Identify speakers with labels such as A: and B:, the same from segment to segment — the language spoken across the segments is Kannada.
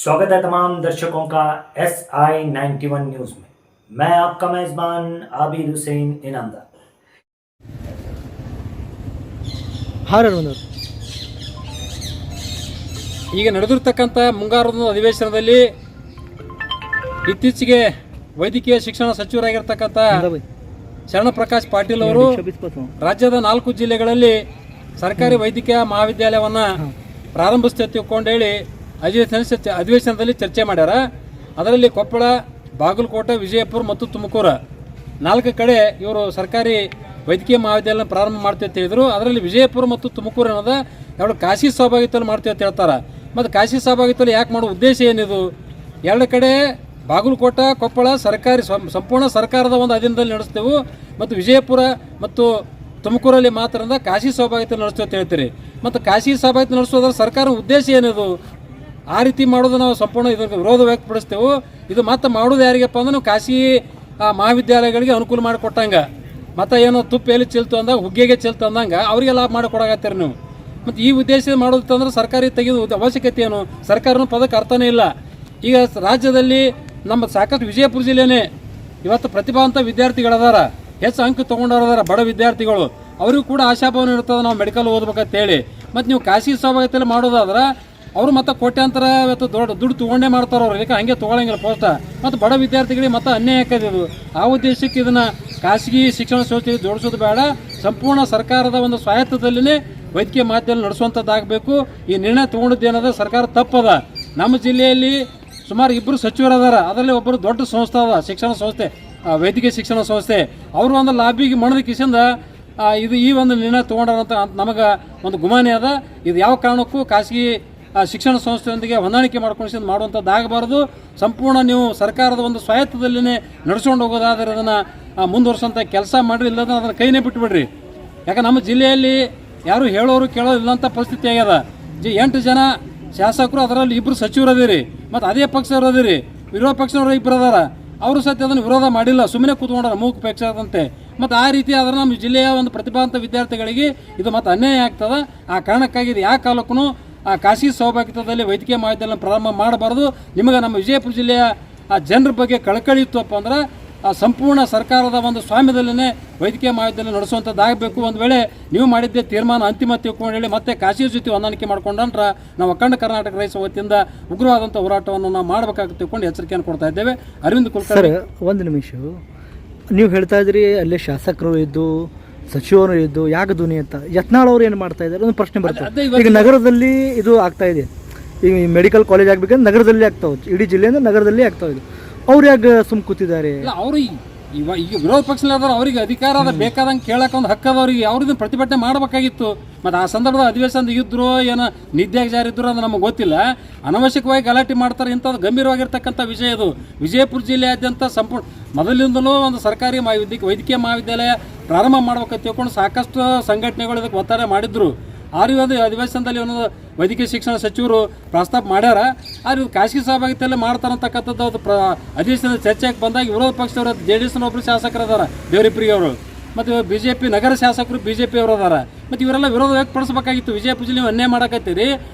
A: स्वागत है तमाम दर्शकों का SI91 न्यूज़ में। मैं आपका मेज़बान आबिद हुसैन इनामदार।
B: ಈಗ ನಡೆದಿರತಕ್ಕಂಥ ಮುಂಗಾರು ಅಧಿವೇಶನದಲ್ಲಿ ಇತ್ತೀಚೆಗೆ ವೈದ್ಯಕೀಯ ಶಿಕ್ಷಣ ಸಚಿವರಾಗಿರ್ತಕ್ಕಂಥ ಶರಣಪ್ರಕಾಶ್ ಪಾಟೀಲ್ ಅವರು ರಾಜ್ಯದ 4 ಜಿಲ್ಲೆಗಳಲ್ಲಿ ಸರ್ಕಾರಿ ವೈದ್ಯಕೀಯ ಮಹಾವಿದ್ಯಾಲಯವನ್ನು ಪ್ರಾರಂಭಿಸುತ್ತೆ ತಿಳ್ಕೊಂಡು ಹೇಳಿ ಅಧಿವೇಶನದಲ್ಲಿ ಚರ್ಚೆ ಮಾಡ್ಯಾರ. ಅದರಲ್ಲಿ ಕೊಪ್ಪಳ, ಬಾಗಲಕೋಟೆ, ವಿಜಯಪುರ ಮತ್ತು ತುಮಕೂರು 4 ಕಡೆ ಇವರು ಸರ್ಕಾರಿ ವೈದ್ಯಕೀಯ ಮಹಾವಿದ್ಯಾಲಯ ಪ್ರಾರಂಭ ಮಾಡ್ತೀವಿ ಅಂತ ಹೇಳಿದ್ರು. ಅದರಲ್ಲಿ ವಿಜಯಪುರ ಮತ್ತು ತುಮಕೂರು ಅನ್ನೋದ ಎರಡು ಖಾಸಗಿ ಸಹಭಾಗಿತ್ವದಲ್ಲಿ ಮಾಡ್ತೀವಿ ಅಂತ ಹೇಳ್ತಾರೆ. ಮತ್ತು ಖಾಸಗಿ ಸಹಭಾಗಿತ್ವದಲ್ಲಿ ಯಾಕೆ ಮಾಡೋ ಉದ್ದೇಶ ಏನಿದು? 2 ಕಡೆ ಬಾಗಲಕೋಟೆ, ಕೊಪ್ಪಳ ಸರ್ಕಾರಿ ಸಂಪೂರ್ಣ ಸರ್ಕಾರದ ಒಂದು ಅಧೀನದಲ್ಲಿ ನಡೆಸ್ತೇವೆ ಮತ್ತು ವಿಜಯಪುರ ಮತ್ತು ತುಮಕೂರಲ್ಲಿ ಮಾತ್ರ ಖಾಸಗಿ ಸಹಭಾಗಿತ್ವ ನಡೆಸ್ತೇವೆ ಅಂತ ಹೇಳ್ತೀರಿ. ಮತ್ತು ಖಾಸಗಿ ಸಹಭಾಗಿತ್ವ ನಡೆಸೋದ್ರ ಸರ್ಕಾರದ ಉದ್ದೇಶ ಏನಿದು? ಆ ರೀತಿ ಮಾಡೋದು ನಾವು ಸಂಪೂರ್ಣ ಇದಕ್ಕೆ ವಿರೋಧ ವ್ಯಕ್ತಪಡಿಸ್ತೇವೆ. ಇದು ಮತ್ತೆ ಮಾಡೋದು ಯಾರಿಗಪ್ಪ ಅಂದ್ರೆ ನಾವು ಖಾಸಗಿ ಮಹಾವಿದ್ಯಾಲಯಗಳಿಗೆ ಅನುಕೂಲ ಮಾಡಿಕೊಟ್ಟಂಗೆ, ಮತ್ತು ಏನೋ ತುಪ್ಪ ಎಲ್ಲಿ ಚೆಲ್ತು ಅಂದಾಗ ಹುಗ್ಗೆಗೆ ಚೆಲ್ತು ಅಂದಂಗೆ ಅವರಿಗೆ ಲಾಭ ಮಾಡಿಕೊಡಾಕತ್ತೀರಿ ನೀವು. ಮತ್ತು ಈ ಉದ್ದೇಶ ಮಾಡೋದಂದ್ರೆ ಸರ್ಕಾರಿ ತೆಗೆದು ಅವಶ್ಯಕತೆ ಏನು? ಸರ್ಕಾರನ ಪದಕ್ಕೆ ಅರ್ಥನೇ ಇಲ್ಲ. ಈಗ ರಾಜ್ಯದಲ್ಲಿ ನಮ್ಮ ಸಾಕಷ್ಟು ವಿಜಯಪುರ ಜಿಲ್ಲೆನೇ ಇವತ್ತು ಪ್ರತಿಭಾವಂತ ವಿದ್ಯಾರ್ಥಿಗಳದಾರ, ಹೆಚ್ಚು ಅಂಕ ತೊಗೊಂಡವ್ರದಾರ, ಬಡ ವಿದ್ಯಾರ್ಥಿಗಳು. ಅವರಿಗೂ ಕೂಡ ಆಶಾಭಾವನೆ ಇರ್ತದೆ ನಾವು ಮೆಡಿಕಲ್ ಓದ್ಬೇಕಂತೇಳಿ. ಮತ್ತು ನೀವು ಖಾಸಗಿ ಸಹಭಾಗಿತ್ವದಲ್ಲಿ ಮಾಡೋದಾದ್ರೆ ಅವರು ಮತ್ತು ಕೋಟ್ಯಾಂತರ ಇವತ್ತು ದುಡ್ಡು ತೊಗೊಂಡೇ ಮಾಡ್ತಾರೆ. ಅವ್ರು ಯಾಕೆ ಹಂಗೆ ತೊಗೊಳಂಗಿಲ್ಲ ಪೋಸ್ಟ. ಮತ್ತು ಬಡ ವಿದ್ಯಾರ್ಥಿಗಳಿಗೆ ಮತ್ತೆ ಅನ್ಯಾಯ ಆಗೋದಿದು. ಆ ಉದ್ದೇಶಕ್ಕೆ ಇದನ್ನು ಖಾಸಗಿ ಶಿಕ್ಷಣ ಸಂಸ್ಥೆಗೆ ಜೋಡಿಸೋದು ಬೇಡ, ಸಂಪೂರ್ಣ ಸರ್ಕಾರದ ಒಂದು ಸ್ವಾಯತ್ತದಲ್ಲೇ ವೈದ್ಯಕೀಯ ಮಾಧ್ಯಮ ನಡೆಸುವಂಥದ್ದಾಗಬೇಕು. ಈ ನಿರ್ಣಯ ತೊಗೊಂಡಿದ್ದೇನದ ಸರ್ಕಾರ ತಪ್ಪದ. ನಮ್ಮ ಜಿಲ್ಲೆಯಲ್ಲಿ ಸುಮಾರು 2 ಸಚಿವರದಾರ, ಅದರಲ್ಲಿ ಒಬ್ಬರು ದೊಡ್ಡ ಸಂಸ್ಥೆ ಅದ, ಶಿಕ್ಷಣ ಸಂಸ್ಥೆ, ವೈದ್ಯಕೀಯ ಶಿಕ್ಷಣ ಸಂಸ್ಥೆ. ಅವರು ಒಂದು ಲಾಬಿಗೆ ಮಣದ ಕಿಸಿಂದ ಇದು ಈ ಒಂದು ನಿರ್ಣಯ ತೊಗೊಂಡಂತ ನಮಗೆ ಒಂದು ಗುಮಾನಿ ಅದ. ಇದು ಯಾವ ಕಾರಣಕ್ಕೂ ಖಾಸಗಿ ಶಿಕ್ಷಣ ಸಂಸ್ಥೆಯೊಂದಿಗೆ ಹೊಂದಾಣಿಕೆ ಮಾಡ್ಕೊಂಡು ಮಾಡುವಂಥದ್ದಾಗಬಾರ್ದು. ಸಂಪೂರ್ಣ ನೀವು ಸರ್ಕಾರದ ಒಂದು ಸ್ವಾಯತ್ತದಲ್ಲೇ ನಡೆಸ್ಕೊಂಡು ಹೋಗೋದಾದ್ರೆ ಅದನ್ನು ಮುಂದುವರ್ಸೋಂಥ ಕೆಲಸ ಮಾಡಿರಿ, ಇಲ್ಲದ ಅದನ್ನು ಕೈನೇ ಬಿಟ್ಟುಬಿಡ್ರಿ. ಯಾಕೆ ನಮ್ಮ ಜಿಲ್ಲೆಯಲ್ಲಿ ಯಾರು ಹೇಳೋರು ಕೇಳೋರು ಇಲ್ಲಂಥ ಪರಿಸ್ಥಿತಿ ಆಗ್ಯದ. 8 ಜನ ಶಾಸಕರು, ಅದರಲ್ಲಿ 2 ಸಚಿವರು ಅದೀರಿ, ಮತ್ತು ಅದೇ ಪಕ್ಷದವ್ರು ಅದೀರಿ, ವಿರೋಧ ಪಕ್ಷದವರು 2 ಅದಾರ. ಅವರು ಸತ್ಯ ಅದನ್ನು ವಿರೋಧ ಮಾಡಿಲ್ಲ, ಸುಮ್ಮನೆ ಕೂತ್ಕೊಂಡಾರ ಮೂಕ ಪಕ್ಷದಂತೆ. ಮತ್ತು ಆ ರೀತಿ ಆದರೆ ನಮ್ಮ ಜಿಲ್ಲೆಯ ಒಂದು ಪ್ರತಿಭಾವಂತ ವಿದ್ಯಾರ್ಥಿಗಳಿಗೆ ಇದು ಮತ್ತು ಅನ್ಯಾಯ ಆಗ್ತದೆ. ಆ ಕಾರಣಕ್ಕಾಗಿ ಇದು ಯಾವ ಕಾಲಕ್ಕೂ ಆ ಖಾಸಗಿ ಸಹಭಾಗಿತ್ವದಲ್ಲಿ ವೈದ್ಯಕೀಯ ಮಹಾವಿದ್ಯಾಲಯ ಪ್ರಾರಂಭ ಮಾಡಬಾರ್ದು. ನಿಮಗೆ ನಮ್ಮ ವಿಜಯಪುರ ಜಿಲ್ಲೆಯ ಆ ಜನರ ಬಗ್ಗೆ ಕಳಕಳಿ ಇತ್ತಪ್ಪ ಅಂದ್ರೆ ಸಂಪೂರ್ಣ ಸರ್ಕಾರದ ಒಂದು ಸ್ವಾಮ್ಯದಲ್ಲೇ ವೈದ್ಯಕೀಯ ಮಹಾವಿದ್ಯಾಲಯ ನಡೆಸುವಂಥದ್ದಾಗಬೇಕು. ಒಂದು ವೇಳೆ ನೀವು ಮಾಡಿದ್ದೆ ತೀರ್ಮಾನ ಅಂತಿಮ ತಿಳ್ಕೊಂಡು ಹೇಳಿ ಮತ್ತೆ ಖಾಸಗಿ ಜೊತೆ ಹೊಂದಾಣಿಕೆ ಮಾಡ್ಕೊಂಡ್ರೆ ನಾವು ಅಖಂಡ ಕರ್ನಾಟಕ ರೈತ ವತಿಯಿಂದ ಉಗ್ರವಾದಂಥ ಹೋರಾಟವನ್ನು ನಾವು ಮಾಡಬೇಕಾಗುತ್ತೆ ತಿಳ್ಕೊಂಡು ಎಚ್ಚರಿಕೆಯನ್ನು ಕೊಡ್ತಾ ಇದ್ದೇವೆ. ಅರವಿಂದ್ ಕುಲಕರ್ಣಿ,
C: ಒಂದು ನಿಮಿಷ, ನೀವು ಹೇಳ್ತಾ ಇದ್ರಿ ಅಲ್ಲಿ ಶಾಸಕರು ಇದ್ದು ಸಚಿವರು ಇದ್ದು ಯಾಕೆ ಧ್ವನಿ ಅಂತ. ಯತ್ನಾಳ್ ಅವರು ಏನು ಮಾಡ್ತಾ ಇದ್ದಾರೆ ಒಂದು ಪ್ರಶ್ನೆ ಬರ್ತದೆ. ಈಗ ನಗರದಲ್ಲಿ ಇದು ಆಗ್ತಾ ಇದೆ, ಈಗ ಮೆಡಿಕಲ್ ಕಾಲೇಜ್ ಆಗ್ಬೇಕಂದ್ರೆ ನಗರದಲ್ಲಿ ಆಗ್ತಾವೆ, ಇಡೀ ಜಿಲ್ಲೆಯಿಂದ ನಗರದಲ್ಲಿ ಆಗ್ತಾವೆ. ಇದು ಅವ್ರು ಯಾಕೆ ಸುಮ್ ಕೂತಿದ್ದಾರೆ?
B: ಅವರು ಈಗ ವಿರೋಧ ಪಕ್ಷದಲ್ಲಿದ್ದಾರೆ, ಅವರಿಗೆ ಅಧಿಕಾರ ಅದ, ಬೇಕಾದಂಗೆ ಕೇಳಕ್ಕೆ ಒಂದು ಹಕ್ಕದ. ಅವ್ರಿಗೆ ಅವ್ರದ್ದು ಪ್ರತಿಭಟನೆ ಮಾಡಬೇಕಾಗಿತ್ತು. ಮತ್ತು ಆ ಸಂದರ್ಭದ ಅಧಿವೇಶನದ ಇದ್ರು ಏನೋ ನಿದ್ಯಾಗ ಜಾರಿದ್ರು ಅದು ನಮಗೆ ಗೊತ್ತಿಲ್ಲ. ಅನವಶ್ಯಕವಾಗಿ ಗಲಾಟೆ ಮಾಡ್ತಾರೆ. ಇಂಥದ್ದು ಗಂಭೀರವಾಗಿರ್ತಕ್ಕಂಥ ವಿಷಯ ಇದು. ವಿಜಯಪುರ ಜಿಲ್ಲೆಯಾದ್ಯಂತ ಸಂಪೂರ್ಣ ಮೊದಲಿಂದಲೂ ಒಂದು ಸರ್ಕಾರಿ ವೈದ್ಯಕೀಯ ಮಹಾವಿದ್ಯಾಲಯ ಪ್ರಾರಂಭ ಮಾಡ್ಬೇಕಂತ ತಿಳ್ಕೊಂಡು ಸಾಕಷ್ಟು ಸಂಘಟನೆಗಳು ಇದಕ್ಕೆ ಒತ್ತಾಯ ಮಾಡಿದ್ರು. ಆರು ಒಂದು ಅಧಿವೇಶನದಲ್ಲಿ ಒಂದು ವೈದ್ಯಕೀಯ ಶಿಕ್ಷಣ ಸಚಿವರು ಪ್ರಸ್ತಾಪ ಮಾಡ್ಯಾರ. ಆದ್ರೆ ಇದು ಖಾಸಗಿ ಸಹಭಾಗಿತ್ವದಲ್ಲಿ ಮಾಡ್ತಾರಂತಕ್ಕಂಥದ್ದು ಅದು ಅಧಿವೇಶನದ ಚರ್ಚೆಗೆ ಬಂದಾಗ ವಿರೋಧ ಪಕ್ಷದವರು JDSನ ಒಬ್ಬರು ಶಾಸಕರು ಅದಾರ, ದೇವರಿಪ್ರಿಯ ಅವರು, ಮತ್ತು BJP ನಗರ ಶಾಸಕರು BJP ಅವರು ಅದಾರ. ಮತ್ತು ಇವರೆಲ್ಲ ವಿರೋಧ ವ್ಯಕ್ತಪಡಿಸಬೇಕಾಗಿತ್ತು. ವಿಜಯಪುರ ಜಿಲ್ಲೆ ಅನ್ಯಾಯ ಮಾಡಕತ್ತೀರಿ.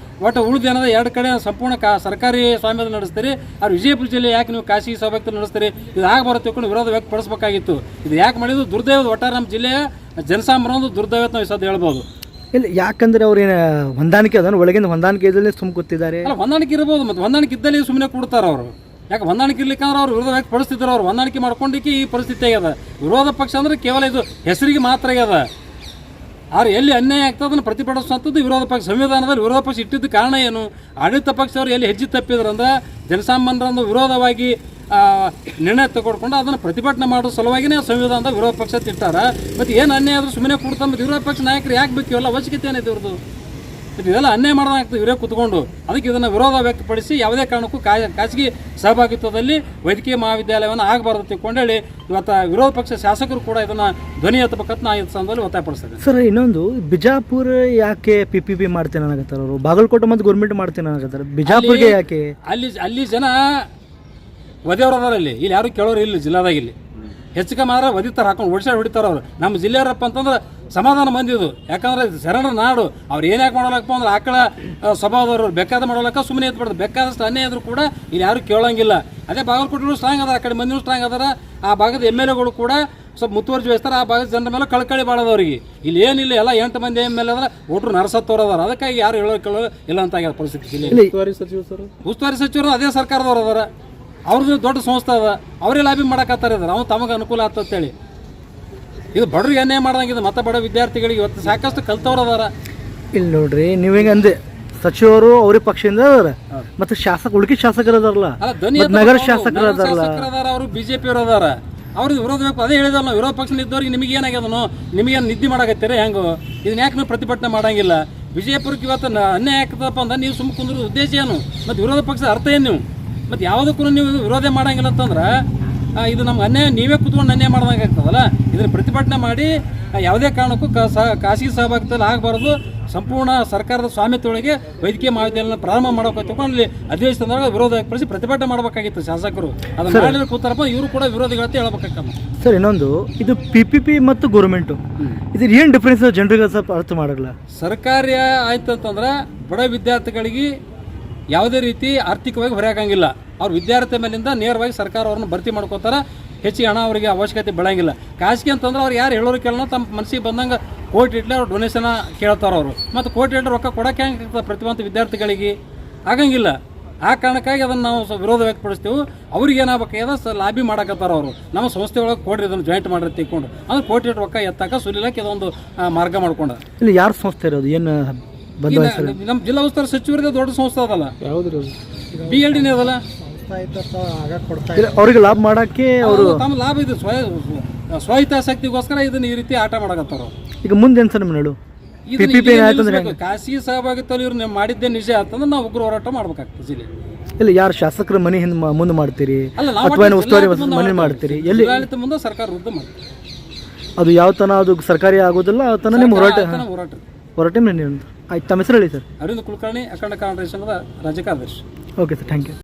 B: ಒಟ್ಟು ಉಳಿದೇನದ 2 ಕಡೆ ಸಂಪೂರ್ಣ ಸರ್ಕಾರಿ ಸ್ವಾಮ್ಯದ ನಡೆಸ್ತೀರಿ. ಆದ್ರೆ ವಿಜಯಪುರ ಜಿಲ್ಲೆ ಯಾಕೆ ನೀವು ಖಾಸಗಿ ಸಹಭಾಗಿತ್ವ ನಡೆಸ್ತೀರಿ? ಇದು ಆಗಬಾರದು ತಿಳ್ಕೊಂಡು ವಿರೋಧ ವ್ಯಕ್ತಪಡಿಸಬೇಕಾಗಿತ್ತು. ಇದು ಯಾಕೆ ಮಾಡಿದ್ರು ದುರ್ದೈವದ. ಒಟ್ಟಾರೆ ನಮ್ಮ ಜಿಲ್ಲೆಯ ಜನಸಾಮಾನ್ಯ ಒಂದು ದುರ್ದೈವತ ನಾವು ಸದ್ಯ ಹೇಳ್ಬೋದು.
C: ಇಲ್ಲ, ಯಾಕಂದ್ರೆ ಅವ್ರೇನು ಹೊಂದಾಣಿಕೆ ಅದನ್ನು ಒಳಗಿಂದ ಹೊಂದಾಣಿಕೆ ಇದರಲ್ಲಿ ಸುಮ್ಮ ಕೂತಿದ್ದಾರೆ.
B: ಅಲ್ಲ, ಹೊಂದಾಣಿಕೆ ಇರ್ಬೋದು, ಮತ್ತು ಹೊಂದಾಣಿಕೆ ಇದ್ದಲ್ಲಿ ಸುಮ್ಮನೆ ಕೊಡ್ತಾರೆ ಅವರು. ಯಾಕೆ ಹೊಂದಾಣಿಕೆ ಇರ್ಲಿಕ್ಕಂದ್ರೆ ಅವ್ರು ವಿರೋಧ ವ್ಯಕ್ತಪಡಿಸ್ತಿದ್ರು. ಅವ್ರು ಹೊಂದಾಣಿಕೆ ಮಾಡ್ಕೊಂಡಿಕ್ಕೆ ಈ ಪರಿಸ್ಥಿತಿ ಆಗ್ಯದ. ವಿರೋಧ ಪಕ್ಷ ಅಂದ್ರೆ ಕೇವಲ ಇದು ಹೆಸರಿಗೆ ಮಾತ್ರ ಆಗ್ಯದ. ಆದ್ರೆ ಎಲ್ಲಿ ಅನ್ಯಾಯ ಆಗ್ತದೆ ಅದನ್ನು ಪ್ರತಿಭಟಿಸುವಂಥದ್ದು ವಿರೋಧ ಪಕ್ಷ. ಸಂವಿಧಾನದಲ್ಲಿ ವಿರೋಧ ಪಕ್ಷ ಇಟ್ಟಿದ್ದ ಕಾರಣ ಏನು? ಆಡಳಿತ ಪಕ್ಷದವರು ಎಲ್ಲಿ ಹೆಜ್ಜೆ ತಪ್ಪಿದ್ರಂದ್ರೆ ಜನಸಾಮಾನ್ಯರನ್ನು ವಿರೋಧವಾಗಿ ನಿರ್ಣಯ ತಗೊಂಡ್ಕೊಂಡು ಅದನ್ನು ಪ್ರತಿಭಟನೆ ಮಾಡೋ ಸಲುವಾಗಿನೇ ಸಂವಿಧಾನದ ವಿರೋಧ ಪಕ್ಷ ತಿಟ್ಟಾರ. ಮತ್ತು ಏನು ಅನ್ಯಾಯ ಆದರೂ ಸುಮ್ಮನೆ ಕೊಡ್ತಾ. ಮತ್ತು ವಿರೋಧ ಪಕ್ಷ ನಾಯಕರು ಯಾಕೆ ಬೇಕು? ಇವೆಲ್ಲ ಅವಶ್ಯಕತೆ ಏನಿದೆ ಇವ್ರದ್ದು? ಮತ್ತು ಇದೆಲ್ಲ ಅನ್ಯಾಯ ಮಾಡೋದಾಗ್ತದೆ ಇವರೇ ಕೂತ್ಕೊಂಡು. ಅದಕ್ಕೆ ಇದನ್ನು ವಿರೋಧ ವ್ಯಕ್ತಪಡಿಸಿ ಯಾವುದೇ ಕಾರಣಕ್ಕೂ ಖಾಸಗಿ ಸಹಭಾಗಿತ್ವದಲ್ಲಿ ವೈದ್ಯಕೀಯ ಮಹಾವಿದ್ಯಾಲಯವನ್ನು ಆಗಬಾರ್ದು ತಿಳ್ಕೊಂಡೇಳಿ ಇವತ್ತು ವಿರೋಧ ಪಕ್ಷ ಶಾಸಕರು ಕೂಡ ಇದನ್ನು ಧ್ವನಿ ಎತ್ತಬೇಕಂತ ನಾ ಈ ಸಂದರ್ಭದಲ್ಲಿ ಒತ್ತಾಯಪಡಿಸ್ತೇನೆ.
C: ಸರ್, ಇನ್ನೊಂದು, ಬಿಜಾಪುರ ಯಾಕೆ PPP ಮಾಡ್ತೇನೆ ಅನ್ನಕತ್ತಾರ ಅವರು? ಬಾಗಲಕೋಟೆ ಮತ್ತು ಗೌರ್ಮೆಂಟ್ ಮಾಡ್ತೇನೆ ಅನ್ನಕತ್ತಾರ, ಬಿಜಾಪುರ್ಗೆ ಯಾಕೆ?
B: ಅಲ್ಲಿ ಜನ ಒದೆಯವ್ರು ಅದಾರ. ಇಲ್ಲಿ ಯಾರು ಕೇಳೋರು ಇಲ್ಲ ಜಿಲ್ಲಾದಾಗ. ಇಲ್ಲಿ ಹೆಚ್ಚಿಗೆ ಮಾರ ಒದಿತಾರೆ, ಹಾಕೊಂಡು ಹೊಡಿತಾರೆ ಅವ್ರು. ನಮ್ಮ ಜಿಲ್ಲೆಯವರಪ್ಪ ಅಂತಂದ್ರೆ ಸಮಾಧಾನ ಬಂದಿದ್ದು. ಯಾಕಂದ್ರೆ ಶರಣ ನಾಡು ಅವ್ರು ಏನು ಯಾಕೆ ಮಾಡೋಲಪ್ಪ ಅಂದ್ರೆ ಆಕಳ ಸ್ವಭಾವದವ್ರು ಬೇಕಾದ ಮಾಡೋಲಕ್ಕ ಸುಮ್ಮನೆ ಎತ್ಬಿಡ್ದು. ಬೇಕಾದಷ್ಟು ಅನ್ಯಾಯ ಆದರೂ ಕೂಡ ಇಲ್ಲಿ ಯಾರು ಕೇಳೋಂಗಿಲ್ಲ. ಅದೇ ಬಾಗಲಕೋಟೆಗಳು ಸ್ಟ್ರಾಂಗ್ ಅದಾರ, ಆ ಕಡೆ ಮಂದಿನೂ ಸ್ಟ್ರಾಂಗ್ ಅದಾರ. ಆ ಭಾಗದ MLAಗಳು ಕೂಡ ಸ್ವಲ್ಪ ಮುತುವರ್ಜಿ ವಹಿಸ್ತಾರೆ. ಆ ಭಾಗದ ಜನರ ಮೇಲೆ ಕಳ್ಕಳಿ ಬಾಳದವ್ರಿಗೆ. ಇಲ್ಲಿ ಏನಿಲ್ಲ, ಎಲ್ಲ 8 ಮಂದಿ MLA ಅಂದ್ರೆ ಒಟ್ರು ನರಸತ್ತವ್ರು ಅದಾರ. ಅದಕ್ಕಾಗಿ ಯಾರು ಕೇಳೋ ಇಲ್ಲ ಅಂತ ಆಗ್ಯಾರ ಪರಿಸ್ಥಿತಿ. ಉಸ್ತುವಾರಿ ಸಚಿವರು ಅದೇ ಸರ್ಕಾರದವ್ರು ಅದಾರ. ಅವ್ರದ್ದು ದೊಡ್ಡ ಸಂಸ್ಥೆ ಅದ, ಅವರೇ ಲಾಬಿ ಮಾಡಕತ್ತಾರೆ ಇದಾರೆ. ಅವ್ನು ತಮಗೆ ಅನುಕೂಲ ಆಗ್ತಂತೇಳಿ. ಇದು ಬಡ್ರಿಗೆ ಏನೇ ಮಾಡ್ದಂಗಿದೆ. ಮತ್ತೆ ಬಡ ವಿದ್ಯಾರ್ಥಿಗಳಿಗೆ ಇವತ್ತು ಸಾಕಷ್ಟು ಕಲ್ತವ್ರು ಅದಾರ.
C: ಇಲ್ಲಿ ನೋಡ್ರಿ, ನೀವು ಹೆಂಗೆ ಅಂದೆ ಸಚಿವರು ಅವ್ರಿಗೆ ಪಕ್ಷದಿಂದ ಅದಾರ, ಮತ್ತೆ ಉಳ್ಕಿ ಶಾಸಕರು ಅದಾರಲ್ಲ, ನಗರ ಶಾಸಕರು ಅದಾರಲ್ಲ,
B: ಅವರು BJP ಅವರು ಅದಾರ. ಅವ್ರಿಗೆ ವಿರೋಧ ಬೇಕು. ಅದೇ ಹೇಳಿದಲ್ಲ, ವಿರೋಧ ಪಕ್ಷ ಇದ್ದವ್ರಿಗೆ ನಿಮಗೆ ಏನಾಗ್ಯದನು, ನಿಮಗೇನು ನಿದ್ದೆ ಮಾಡಕತ್ತೀರಿ ಹೆಂಗು? ಇದನ್ನ ಯಾಕೆ ನೀವು ಪ್ರತಿಭಟನೆ ಮಾಡಂಗಿಲ್ಲ? BJPಗೆ ಇವತ್ತು ಅನ್ಯಾಯ ಆಗ್ತದಪ್ಪ ಅಂದ್ರೆ ನೀವು ಸುಮ್ಮನೆ ಕುಂದ್ರ ಉದ್ದೇಶ ಏನು? ಮತ್ತು ವಿರೋಧ ಪಕ್ಷದ ಅರ್ಥ ಏನು ನೀವು? ಮತ್ತು ಯಾವುದಕ್ಕೂ ನೀವು ವಿರೋಧ ಮಾಡಂಗಿಲ್ಲ ಅಂತಂದ್ರೆ ಇದು ನಮ್ಗೆ ಅನ್ಯಾಯ, ನೀವೇ ಕೂತ್ಕೊಂಡು ಅನ್ಯಾಯ ಮಾಡ್ದಂಗೆ ಆಗ್ತದಲ್ಲ. ಇದನ್ನು ಪ್ರತಿಭಟನೆ ಮಾಡಿ ಯಾವುದೇ ಕಾರಣಕ್ಕೂ ಖಾಸಗಿ ಸಹಭಾಗಿತ್ವದಲ್ಲಿ ಆಗಬಾರ್ದು. ಸಂಪೂರ್ಣ ಸರ್ಕಾರದ ಸ್ವಾಮ್ಯತೆಯೊಳಗೆ ವೈದ್ಯಕೀಯ ಮಹಾವಿದ್ಯಾಲಯ ಪ್ರಾರಂಭ ಮಾಡೋಕೆ ಅಲ್ಲಿ ಅಧಿವೇಶನದಾಗ ವಿರೋಧ ವ್ಯಕ್ತಪಡಿಸಿ ಪ್ರತಿಭಟನೆ ಮಾಡಬೇಕಾಗಿತ್ತು ಶಾಸಕರು. ಅದನ್ನು ಮಾಡಿದ್ರೆ ಕೂತಾರಪ್ಪ, ಇವರು ಕೂಡ ವಿರೋಧಿಗಳಂತ ಹೇಳ್ಬೇಕಾಗ್ತದೆ.
C: ಸರ್, ಇನ್ನೊಂದು ಇದು PPP ಮತ್ತು ಗೌರ್ಮೆಂಟು, ಇದು ಏನು ಡಿಫ್ರೆನ್ಸ್ ಜನರಿಗೆ ಸ್ವಲ್ಪ ಅರ್ಥ ಮಾಡಲ್ಲ.
B: ಸರ್ಕಾರಿ ಆಯ್ತು ಅಂತಂದ್ರೆ ಬಡ ವಿದ್ಯಾರ್ಥಿಗಳಿಗೆ ಯಾವುದೇ ರೀತಿ ಆರ್ಥಿಕವಾಗಿ ಹೊರೆಯಾಗಂಗಿಲ್ಲ. ಅವ್ರ ವಿದ್ಯಾರ್ಥಿ ಮೇಲಿಂದ ನೇರವಾಗಿ ಸರ್ಕಾರ ಅವ್ರನ್ನ ಭರ್ತಿ ಮಾಡ್ಕೋತಾರೆ. ಹೆಚ್ಚಿಗೆ ಹಣ ಅವರಿಗೆ ಅವಶ್ಯಕತೆ ಬೆಳಂಗಿಲ್ಲ. ಖಾಸಗಿ ಅಂತಂದ್ರೆ ಅವ್ರು ಯಾರು ಹೇಳೋರು ಕೇಳೋ ತಮ್ಮ ಮನಸ್ಸಿಗೆ ಬಂದಂಗೆ ಕೋಟಿ ಇಟ್ಲೆ ಅವ್ರು ಡೊನೇಷನ್ ಕೇಳ್ತಾರೆ ಅವರು. ಮತ್ತು ಕೋಟಿ ಇಟ್ಟರೆ ರೊಕ್ಕ ಕೊಡೋಕೆ ಹೆಂಗೆ ಆಗ್ತದೆ ಪ್ರತಿಭಾವಂತ ವಿದ್ಯಾರ್ಥಿಗಳಿಗೆ? ಆಗಂಗಿಲ್ಲ. ಆ ಕಾರಣಕ್ಕಾಗಿ ಅದನ್ನು ನಾವು ವಿರೋಧ ವ್ಯಕ್ತಪಡಿಸ್ತೀವಿ. ಅವ್ರಿಗೆ ಏನಾಗಬೇಕಾಗ್ಯದ ಲಾಬಿ ಮಾಡಕತ್ತಾರ ಅವರು. ನಮ್ಮ ಸಂಸ್ಥೆ ಒಳಗೆ ಕೊಡ್ರಿ ಇದನ್ನು ಜಾಯಿಂಟ್ ಮಾಡ್ರಿ ತಿಳ್ಕೊಂಡು ಅಂದ್ರೆ ಕೋಟಿ ಇಟ್ಟು ರೊಕ್ಕ ಎತ್ತಾಕ ಸುಲಿಲಕ್ಕೆ ಇದೊಂದು ಮಾರ್ಗ ಮಾಡ್ಕೊಂಡ.
C: ಇಲ್ಲಿ ಯಾರು ಸಂಸ್ಥೆ ಇರೋದು? ಏನು
B: ನಮ್ಮ ಜಿಲ್ಲಾ ಉಸ್ತುವಾರಿ ಸಚಿವರಿಗೆ ದೊಡ್ಡ ಸಂಸ್ಥೆ ಅದಲ್ಲ,
C: ಯಾವ್ದು
B: BLDನೇ ಅದಲ್ಲ.
C: ಅವ್ರಿಗೆ ಲಾಭ ಮಾಡಕ್ಕೆ ಅವರು
B: ತಮ್ಮ ಲಾಭ ಇದು ಸ್ವಹಿತಾಸಕ್ತಿಗೋಸ್ಕರ ಇದನ್ನ ಈ ರೀತಿ ಆಟ ಮಾಡಕತ್ತಾರ.
C: ಈಗ ಮುಂದೆ ಏನು ಸರ್ ಹೇಳು?
B: ಖಾಸಗಿ ಸಹಭಾಗಿತ್ವದಲ್ಲಿ ಇವ್ರು ಮಾಡಿದ್ದೇ ನಿಜ ಅಂತಂದ್ರೆ ನಾವು ಉಗ್ರ ಹೋರಾಟ ಮಾಡ್ಬೇಕಾಗ್ತದೆ ಜಿಲ್ಲೆ.
C: ಇಲ್ಲ, ಯಾರು ಶಾಸಕರ ಮನೆ ಮುಂದೆ ಮಾಡ್ತೀರಿ ಅಥವಾ ಉಸ್ತುವಾರಿ ಮನೆ ಮಾಡ್ತೀರಿ? ಎಲ್ಲಿ
B: ಮುಂದೆ ಸರ್ಕಾರ ವಿರುದ್ಧ ಮಾಡ್ತೀರಿ.
C: ಅದು ಯಾವ ತನ ಅದು ಸರ್ಕಾರಿ ಆಗೋದಿಲ್ಲ, ಆ ತನ ನಿಮ್ಮ ಹೋರಾಟ ಆಯ್ತು. ತಮ್ಮ ಹೆಸರು ಹೇಳಿ ಸರ್.
B: ಅರವಿಂದ್ ಕುಲಕರ್ಣಿ, ಅಖಂಡ ಕಾಂಗ್ರೆಸ್ ರಾಜ್ಯ ಕಾರ್ಯದರ್ಶಿ.
C: Okay sir, thank you.